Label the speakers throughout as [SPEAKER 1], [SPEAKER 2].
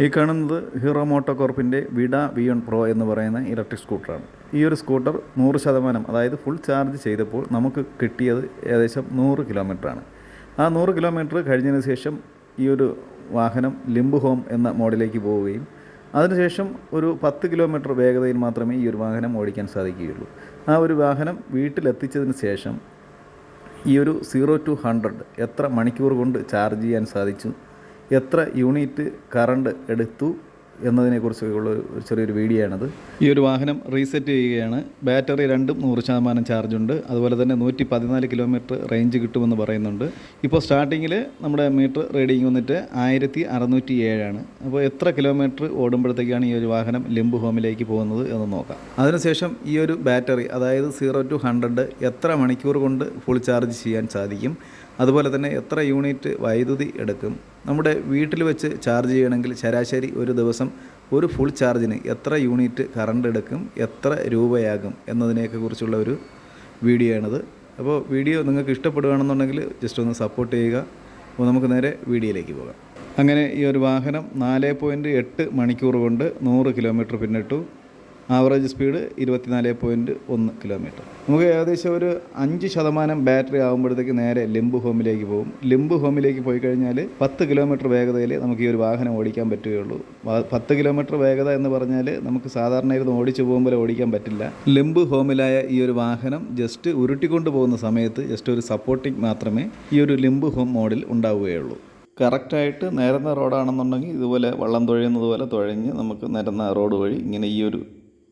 [SPEAKER 1] ഈ കാണുന്നത് hero മോട്ടോകോർപ്പിൻ്റെ Vida വിയോൺ pro എന്ന് പറയുന്ന ഇലക്ട്രിക് സ്കൂട്ടറാണ്. ഈ ഒരു സ്കൂട്ടർ 100% അതായത് ഫുൾ ചാർജ് ചെയ്തപ്പോൾ നമുക്ക് കിട്ടിയത് ഏകദേശം 100 കിലോമീറ്ററാണ്. ആ 100 കിലോമീറ്റർ കഴിഞ്ഞതിന് ശേഷം ഈ ഒരു വാഹനം ലിംബ് ഹോം എന്ന മോഡിലേക്ക് പോവുകയും അതിനുശേഷം ഒരു 10 കിലോമീറ്റർ വേഗതയിൽ മാത്രമേ ഈ ഒരു വാഹനം ഓടിക്കാൻ സാധിക്കുകയുള്ളൂ. ആ ഒരു വാഹനം വീട്ടിലെത്തിച്ചതിന് ശേഷം ഈ ഒരു 0 to 100 എത്ര മണിക്കൂർ കൊണ്ട് ചാർജ് ചെയ്യാൻ സാധിച്ചു, എത്ര യൂണിറ്റ് കറണ്ട് എടുത്തു എന്നതിനെക്കുറിച്ചുള്ള ഒരു ചെറിയൊരു വീഡിയോ ആണത്. ഈ ഒരു വാഹനം റീസെറ്റ് ചെയ്യുകയാണ്. ബാറ്ററി രണ്ടും 100% ചാർജുണ്ട്. അതുപോലെ തന്നെ 114 കിലോമീറ്റർ റേഞ്ച് കിട്ടുമെന്ന് പറയുന്നുണ്ട്. ഇപ്പോൾ സ്റ്റാർട്ടിങ്ങിൽ നമ്മുടെ മീറ്റർ റീഡിങ് വന്നിട്ട് 1607 ആണ്. അപ്പോൾ എത്ര കിലോമീറ്റർ ഓടുമ്പോഴത്തേക്കാണ് ഈ ഒരു വാഹനം ലിംബ് ഹോമിലേക്ക് പോകുന്നത് എന്ന് നോക്കാം. അതിനുശേഷം ഈ ഒരു ബാറ്ററി അതായത് 0 to 100 എത്ര മണിക്കൂർ കൊണ്ട് ഫുൾ ചാർജ് ചെയ്യാൻ സാധിക്കും, അതുപോലെ തന്നെ എത്ര യൂണിറ്റ് വൈദ്യുതി എടുക്കും, നമ്മുടെ വീട്ടിൽ വെച്ച് ചാർജ് ചെയ്യണമെങ്കിൽ ശരാശരി ഒരു ദിവസം ഒരു ഫുൾ ചാർജിന് എത്ര യൂണിറ്റ് കറണ്ട് എടുക്കും, എത്ര രൂപയാകും എന്നതിനെയൊക്കെ കുറിച്ചുള്ള ഒരു വീഡിയോ ആണിത്. അപ്പോൾ വീഡിയോ നിങ്ങൾക്ക് ഇഷ്ടപ്പെടുകയാണെന്നുണ്ടെങ്കിൽ ജസ്റ്റ് ഒന്ന് സപ്പോർട്ട് ചെയ്യുക. അപ്പോൾ നമുക്ക് നേരെ വീഡിയോയിലേക്ക് പോകാം. അങ്ങനെ ഈ ഒരു വാഹനം 4.8 മണിക്കൂർ കൊണ്ട് 100 കിലോമീറ്റർ പിന്നിട്ടു. Average speed 24.1 kilometre. നമുക്ക് ഏകദേശം ഒരു 5% ബാറ്ററി ആകുമ്പോഴത്തേക്ക് നേരെ ലിംബ് ഹോമിലേക്ക് പോകും. ലിംബ് ഹോമിലേക്ക് പോയി കഴിഞ്ഞാൽ 10 കിലോമീറ്റർ വേഗതയിൽ നമുക്ക് ഈ ഒരു വാഹനം ഓടിക്കാൻ പറ്റുകയുള്ളൂ. 10 കിലോമീറ്റർ വേഗത എന്ന് പറഞ്ഞാൽ നമുക്ക് സാധാരണ ഇരുന്ന് ഓടിച്ചു പോകുമ്പോൾ ഓടിക്കാൻ പറ്റില്ല. ലിംബ് ഹോമിലായ ഈ ഒരു വാഹനം ജസ്റ്റ് ഉരുട്ടിക്കൊണ്ട് പോകുന്ന സമയത്ത് ജസ്റ്റ് ഒരു സപ്പോർട്ടിങ് മാത്രമേ ഈ ഒരു ലിംബ് ഹോം മോഡിൽ ഉണ്ടാവുകയുള്ളൂ. കറക്റ്റായിട്ട് നിരന്ന റോഡാണെന്നുണ്ടെങ്കിൽ ഇതുപോലെ വള്ളം തുഴയുന്നത് പോലെ തുഴഞ്ഞ് നമുക്ക് നിരന്ന റോഡ് വഴി ഇങ്ങനെ ഈ ഒരു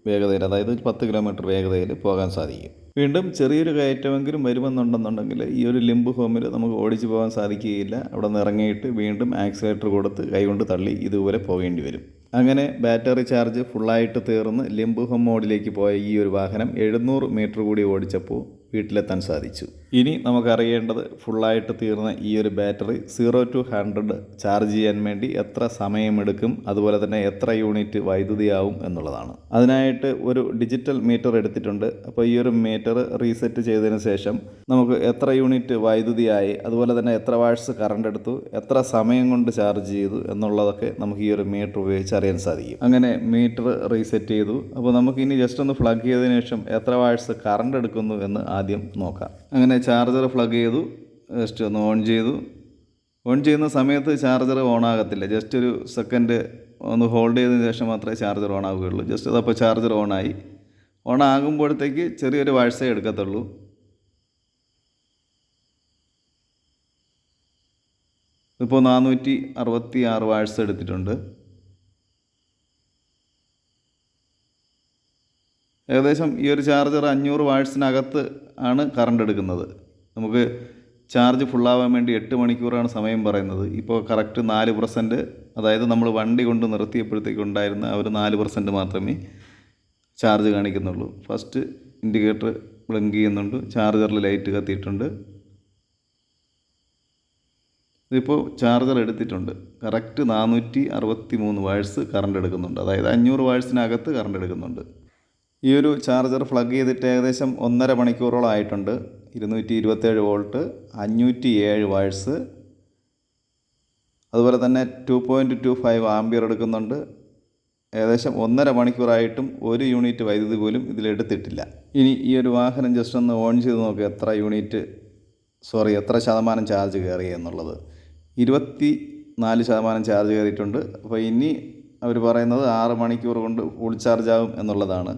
[SPEAKER 1] വേഗതയിൽ, അതായത് 10 കിലോമീറ്റർ വേഗതയിൽ പോകാൻ സാധിക്കും. വീണ്ടും ചെറിയൊരു കയറ്റമെങ്കിലും വരുമെന്നുണ്ടെന്നുണ്ടെങ്കിൽ ഈ ഒരു ലിംബ് ഹോമിൽ നമുക്ക് ഓടിച്ചു പോകാൻ സാധിക്കുകയില്ല. അവിടെ നിന്ന് ഇറങ്ങിയിട്ട് വീണ്ടും ആക്സിലേറ്റർ കൊടുത്ത് കൈകൊണ്ട് തള്ളി ഇതുപോലെ പോകേണ്ടി വരും. അങ്ങനെ ബാറ്ററി ചാർജ് ഫുള്ളായിട്ട് തീർന്ന് ലിംബ് ഹോം മോഡിലേക്ക് പോയ ഈ ഒരു വാഹനം 700 മീറ്റർ കൂടി ഓടിച്ചപ്പോൾ വീട്ടിലെത്താൻ സാധിച്ചു. ഇനി നമുക്കറിയേണ്ടത് ഫുള്ളായിട്ട് തീർന്ന ഈ ഒരു ബാറ്ററി 0 to 100 ചാർജ് ചെയ്യാൻ വേണ്ടി എത്ര സമയമെടുക്കും, അതുപോലെ തന്നെ എത്ര യൂണിറ്റ് വൈദ്യുതിയാവും എന്നുള്ളതാണ്. അതിനായിട്ട് ഒരു ഡിജിറ്റൽ മീറ്റർ എടുത്തിട്ടുണ്ട്. അപ്പോൾ ഈ ഒരു മീറ്റർ റീസെറ്റ് ചെയ്തതിന് ശേഷം നമുക്ക് എത്ര യൂണിറ്റ് വൈദ്യുതിയായി, അതുപോലെ തന്നെ എത്ര വാട്ട്സ് കറണ്ട് എടുത്തു, എത്ര സമയം കൊണ്ട് ചാർജ് ചെയ്തു എന്നുള്ളതൊക്കെ നമുക്ക് ഈ ഒരു മീറ്റർ ഉപയോഗിച്ച് അറിയാൻ സാധിക്കും. അങ്ങനെ മീറ്റർ റീസെറ്റ് ചെയ്തു. അപ്പോൾ നമുക്കിനി ജസ്റ്റ് ഒന്ന് പ്ലഗ് ചെയ്തതിന് ശേഷം എത്ര വാട്ട്സ് കറണ്ട് എടുക്കുന്നു എന്ന് ആദ്യം നോക്കാം. അങ്ങനെ ചാർജർ പ്ലഗ് ചെയ്തു, ജസ്റ്റ് ഒന്ന് ഓൺ ചെയ്തു. ഓൺ ചെയ്യുന്ന സമയത്ത് ചാർജർ ഓൺ ആകത്തില്ല. ജസ്റ്റ് ഒരു സെക്കൻഡ് ഒന്ന് ഹോൾഡ് ചെയ്തതിന് ശേഷം മാത്രമേ ചാർജർ ഓൺ ആവുകയുള്ളൂ. ജസ്റ്റ് അതപ്പോൾ ചാർജർ ഓണായി. ഓൺ ആകുമ്പോഴത്തേക്ക് ചെറിയൊരു വാട്സേ എടുക്കത്തുള്ളൂ. ഇപ്പോൾ 466 വാട്സ് എടുത്തിട്ടുണ്ട്. ഏകദേശം ഈ ഒരു ചാർജർ 500 വാട്ട്സിനകത്ത് ആണ് കറണ്ട് എടുക്കുന്നത്. നമുക്ക് ചാർജ് ഫുള്ളാവാൻ വേണ്ടി 8 മണിക്കൂറാണ് സമയം പറയുന്നത്. ഇപ്പോൾ കറക്റ്റ് 4%, അതായത് നമ്മൾ വണ്ടി കൊണ്ട് നിർത്തിയപ്പോഴത്തേക്കുണ്ടായിരുന്ന ഒരു 4% മാത്രമേ ചാർജ് കാണിക്കുന്നുള്ളൂ. ഫസ്റ്റ് ഇൻഡിക്കേറ്റർ ബ്ലിങ്ക് ചെയ്യുന്നുണ്ട്, ചാർജറിൽ ലൈറ്റ് കത്തിയിട്ടുണ്ട്. ഇതിപ്പോൾ ചാർജർ എടുത്തിട്ടുണ്ട്. കറക്റ്റ് 463 വാട്ട്സ് കറണ്ട് എടുക്കുന്നുണ്ട്, അതായത് 500 വാട്ട്സിനകത്ത് കറണ്ട് എടുക്കുന്നുണ്ട്. ഈ ഒരു ചാർജർ പ്ലഗ് ചെയ്തിട്ട് ഏകദേശം 1.5 മണിക്കൂറോളം ആയിട്ടുണ്ട്. 227 വോൾട്ട്, 507 വാട്ട്സ്, അതുപോലെ തന്നെ 2.25 ആംപിയർ എടുക്കുന്നുണ്ട്. ഏകദേശം 1.5 മണിക്കൂറായിട്ടും ഒരു യൂണിറ്റ് വൈദ്യുതി പോലും ഇതിലെടുത്തിട്ടില്ല. ഇനി ഈ ഒരു വാഹനം ജസ്റ്റ് ഒന്ന് ഓൺ ചെയ്ത് നോക്കുക എത്ര ശതമാനം ചാർജ് കയറി എന്നുള്ളത്. 24% ചാർജ് കയറിയിട്ടുണ്ട്. അപ്പോൾ ഇനി അവർ പറയുന്നത് 6 മണിക്കൂർ കൊണ്ട് ഫുൾ ചാർജ് ആകും എന്നുള്ളതാണ്.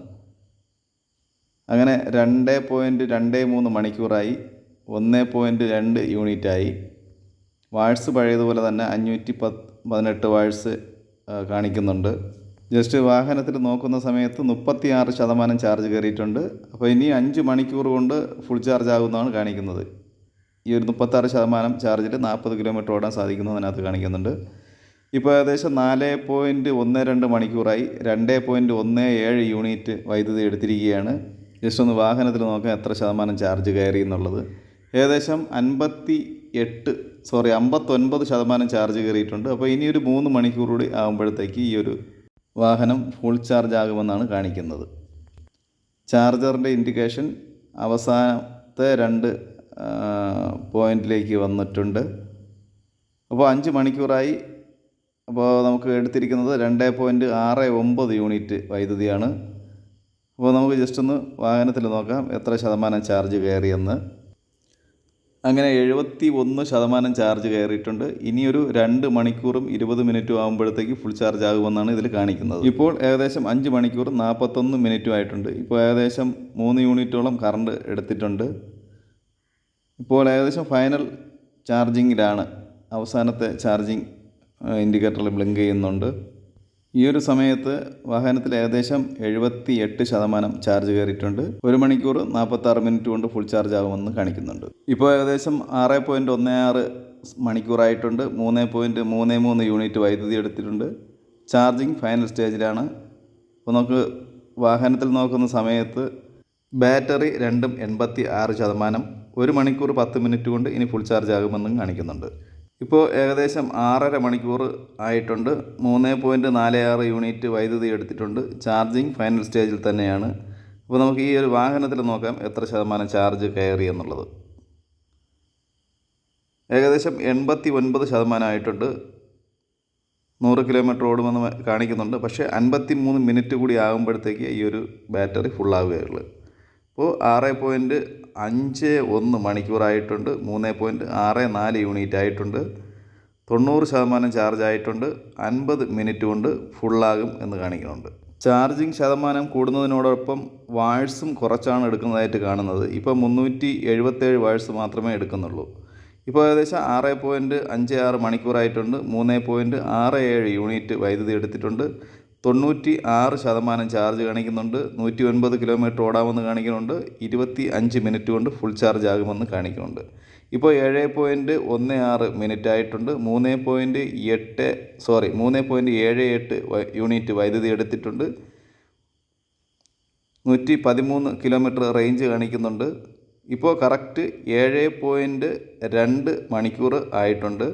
[SPEAKER 1] അങ്ങനെ 2.23 മണിക്കൂറായി, 1.2 യൂണിറ്റായി. വാട്ട്സ് പഴയതുപോലെ തന്നെ 518 വാട്ട്സ് കാണിക്കുന്നുണ്ട്. ജസ്റ്റ് വാഹനത്തിൽ നോക്കുന്ന സമയത്ത് 36% ചാർജ് കയറിയിട്ടുണ്ട്. അപ്പോൾ ഇനി 5 മണിക്കൂർ കൊണ്ട് ഫുൾ ചാർജ് ആകുമെന്നാണ് കാണിക്കുന്നത്. ഈ ഒരു 36% ചാർജിൽ 40 കിലോമീറ്റർ ഓടാൻ സാധിക്കുന്നു അതിനകത്ത് കാണിക്കുന്നുണ്ട്. ഇപ്പോൾ ഏകദേശം 4.12 മണിക്കൂറായി, 2.17 യൂണിറ്റ് വൈദ്യുതി എടുത്തിരിക്കുകയാണ്. ജസ്റ്റ് ഒന്ന് വാഹനത്തിൽ നോക്കാം എത്ര ശതമാനം ചാർജ് കയറി എന്നുള്ളത്. ഏകദേശം 59% ചാർജ് കയറിയിട്ടുണ്ട്. അപ്പോൾ ഇനി ഒരു 3 മണിക്കൂർ കൂടി ആകുമ്പോഴത്തേക്ക് ഈ ഒരു വാഹനം ഫുൾ ചാർജ് ആകുമെന്നാണ് കാണിക്കുന്നത്. ചാർജറിൻ്റെ ഇൻഡിക്കേഷൻ അവസാനത്തെ 2 പോയിൻറ്റിലേക്ക് വന്നിട്ടുണ്ട്. അപ്പോൾ 5 മണിക്കൂറായി, അപ്പോൾ നമുക്ക് എടുത്തിരിക്കുന്നത് 2.69 യൂണിറ്റ് വൈദ്യുതിയാണ്. അപ്പോൾ നമുക്ക് ജസ്റ്റ് ഒന്ന് വാഹനത്തിൽ നോക്കാം എത്ര ശതമാനം ചാർജ് കയറിയെന്ന്. അങ്ങനെ 71% ചാർജ് കയറിയിട്ടുണ്ട്. ഇനിയൊരു 2 മണിക്കൂറും 20 മിനിറ്റും ആകുമ്പോഴത്തേക്ക് ഫുൾ ചാർജ് ആകുമെന്നാണ് ഇതിൽ കാണിക്കുന്നത്. ഇപ്പോൾ ഏകദേശം 5 മണിക്കൂർ 41 മിനിറ്റും ആയിട്ടുണ്ട്. ഇപ്പോൾ ഏകദേശം 3 യൂണിറ്റോളം കറണ്ട് എടുത്തിട്ടുണ്ട്. ഇപ്പോൾ ഏകദേശം ഫൈനൽ ചാർജിങ്ങിലാണ്. അവസാനത്തെ ചാർജിങ് ഇൻഡിക്കേറ്ററിൽ ബ്ലിങ്ക് ചെയ്യുന്നുണ്ട്. ഈ ഒരു സമയത്ത് വാഹനത്തിൽ ഏകദേശം 78% ചാർജ് കയറിയിട്ടുണ്ട്. 1 മണിക്കൂർ 46 മിനിറ്റ് കൊണ്ട് ഫുൾ ചാർജ് ആകുമെന്ന് കാണിക്കുന്നുണ്ട്. ഇപ്പോൾ ഏകദേശം 6.16 മണിക്കൂറായിട്ടുണ്ട്. 3.33 യൂണിറ്റ് വൈദ്യുതി എടുത്തിട്ടുണ്ട്. ചാർജിങ് ഫൈനൽ സ്റ്റേജിലാണ്. അപ്പോൾ നമുക്ക് വാഹനത്തിൽ നോക്കുന്ന സമയത്ത് ബാറ്ററി രണ്ടും 86%. 1 മണിക്കൂർ 10 മിനിറ്റ് കൊണ്ട് ഇനി ഫുൾ ചാർജ് ആകുമെന്നും കാണിക്കുന്നുണ്ട്. ഇപ്പോൾ ഏകദേശം 6.5 മണിക്കൂർ ആയിട്ടുണ്ട്. 3.46 യൂണിറ്റ് വൈദ്യുതി എടുത്തിട്ടുണ്ട്. ചാർജിങ് ഫൈനൽ സ്റ്റേജിൽ തന്നെയാണ്. അപ്പോൾ നമുക്ക് ഈ ഒരു വാഹനത്തിൽ നോക്കാം എത്ര ശതമാനം ചാർജ് കയറി എന്നുള്ളത്. ഏകദേശം 89% ആയിട്ടുണ്ട്. 100 കിലോമീറ്റർ ഓടുമെന്ന് കാണിക്കുന്നുണ്ട്. പക്ഷേ 53 മിനിറ്റ് കൂടി ആകുമ്പോഴത്തേക്ക് ഈ ഒരു ബാറ്ററി ഫുള്ളാവുകയുള്ളൂ. അപ്പോൾ 6.51 മണിക്കൂറായിട്ടുണ്ട്. 3.64 യൂണിറ്റ് ആയിട്ടുണ്ട്. 90% ചാർജ് ആയിട്ടുണ്ട്. 50 മിനിറ്റ് കൊണ്ട് ഫുള്ളാകും എന്ന് കാണിക്കുന്നുണ്ട്. ചാർജിങ് ശതമാനം കൂടുന്നതിനോടൊപ്പം വാട്ട്സും കുറച്ചാണ് എടുക്കുന്നതായിട്ട് കാണുന്നത്. ഇപ്പോൾ 377 വാട്ട്സ് മാത്രമേ എടുക്കുന്നുള്ളൂ. ഇപ്പോൾ ഏകദേശം 6.56 മണിക്കൂറായിട്ടുണ്ട്. 3.67 യൂണിറ്റ് വൈദ്യുതി എടുത്തിട്ടുണ്ട്. 96% ചാർജ് കാണിക്കുന്നുണ്ട്. 109 കിലോമീറ്റർ ഓടാമെന്ന് കാണിക്കുന്നുണ്ട്. 25 മിനിറ്റ് കൊണ്ട് ഫുൾ ചാർജ് ആകുമെന്ന് കാണിക്കുന്നുണ്ട്. ഇപ്പോൾ 7.16 മിനിറ്റ് ആയിട്ടുണ്ട്. 3.78 യൂണിറ്റ് വൈദ്യുതി എടുത്തിട്ടുണ്ട്. 113 കിലോമീറ്റർ റേഞ്ച് കാണിക്കുന്നുണ്ട്. ഇപ്പോൾ കറക്റ്റ് 7.2 മണിക്കൂർ ആയിട്ടുണ്ട്.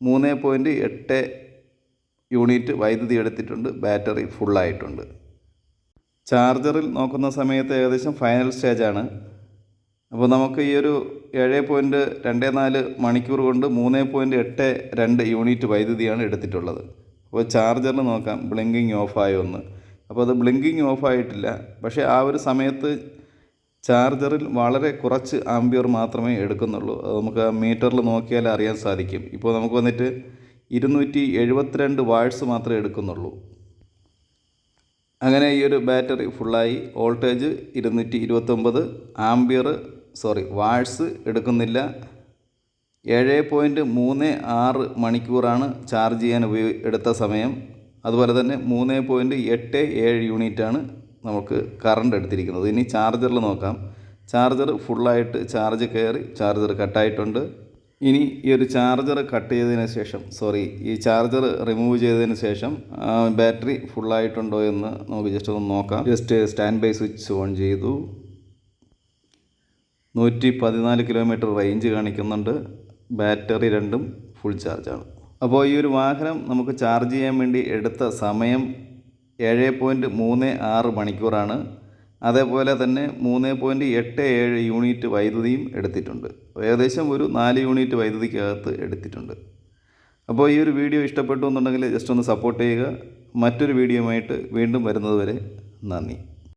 [SPEAKER 1] 3.8 യൂണിറ്റ് വൈദ്യുതി എടുത്തിട്ടുണ്ട്. ബാറ്ററി ഫുള്ളായിട്ടുണ്ട്. ചാർജറിൽ നോക്കുന്ന സമയത്ത് ഏകദേശം ഫൈനൽ സ്റ്റേജാണ്. അപ്പോൾ നമുക്ക് ഈ ഒരു 7.24 മണിക്കൂർ കൊണ്ട് 3.82 യൂണിറ്റ് വൈദ്യുതിയാണ് എടുത്തിട്ടുള്ളത്. അപ്പോൾ ചാർജറിൽ നോക്കാം ബ്ലിങ്കിങ് ഓഫായോ എന്ന്. അപ്പോൾ അത് ബ്ലിങ്കിങ് ഓഫായിട്ടില്ല. പക്ഷേ ആ ഒരു സമയത്ത് ചാർജറിൽ വളരെ കുറച്ച് ആംപിയർ മാത്രമേ എടുക്കുന്നുള്ളൂ. അത് നമുക്ക് ആ മീറ്ററിൽ നോക്കിയാൽ അറിയാൻ സാധിക്കും. ഇപ്പോൾ നമുക്ക് വന്നിട്ട് 272 വാട്ട്സ് മാത്രമേ എടുക്കുന്നുള്ളൂ. അങ്ങനെ ഈ ഒരു ബാറ്ററി ഫുള്ളായി. വോൾട്ടേജ് 229 വാട്ട്സ് എടുക്കുന്നില്ല. 7.36 മണിക്കൂറാണ് ചാർജ് ചെയ്യാൻ എടുത്ത സമയം. അതുപോലെ തന്നെ 3.87 യൂണിറ്റാണ് നമുക്ക് കറണ്ട് എടുത്തിരിക്കുന്നത്. ഇനി ചാർജറിൽ നോക്കാം. ചാർജർ ഫുള്ളായിട്ട് ചാർജ് കയറി ചാർജർ കട്ടായിട്ടുണ്ട്. ഇനി ഈ ഒരു ചാർജർ കട്ട് ചെയ്തതിന് ശേഷം ഈ ചാർജർ റിമൂവ് ചെയ്തതിന് ശേഷം ബാറ്ററി ഫുള്ളായിട്ടുണ്ടോ എന്ന് നമുക്ക് ജസ്റ്റ് ഒന്ന് നോക്കാം. Just stand by switch on ചെയ്തു. 114 കിലോമീറ്റർ റേഞ്ച് കാണിക്കുന്നുണ്ട്. ബാറ്ററി രണ്ടും ഫുൾ ചാർജാണ്. അപ്പോൾ ഈ ഒരു വാഹനം നമുക്ക് ചാർജ് ചെയ്യാൻ വേണ്ടി എടുത്ത സമയം 7.36 മണിക്കൂറാണ്. അതേപോലെ തന്നെ 3.87 യൂണിറ്റ് വൈദ്യുതിയും എടുത്തിട്ടുണ്ട്. ഏകദേശം ഒരു 4 യൂണിറ്റ് വൈദ്യുതിക്കകത്ത് എടുത്തിട്ടുണ്ട്. അപ്പോൾ ഈ ഒരു വീഡിയോ ഇഷ്ടപ്പെട്ടു എന്നുണ്ടെങ്കിൽ ജസ്റ്റ് ഒന്ന് സപ്പോർട്ട് ചെയ്യുക. മറ്റൊരു വീഡിയോയുമായിട്ട് വീണ്ടും വരുന്നത് വരെ നന്ദി.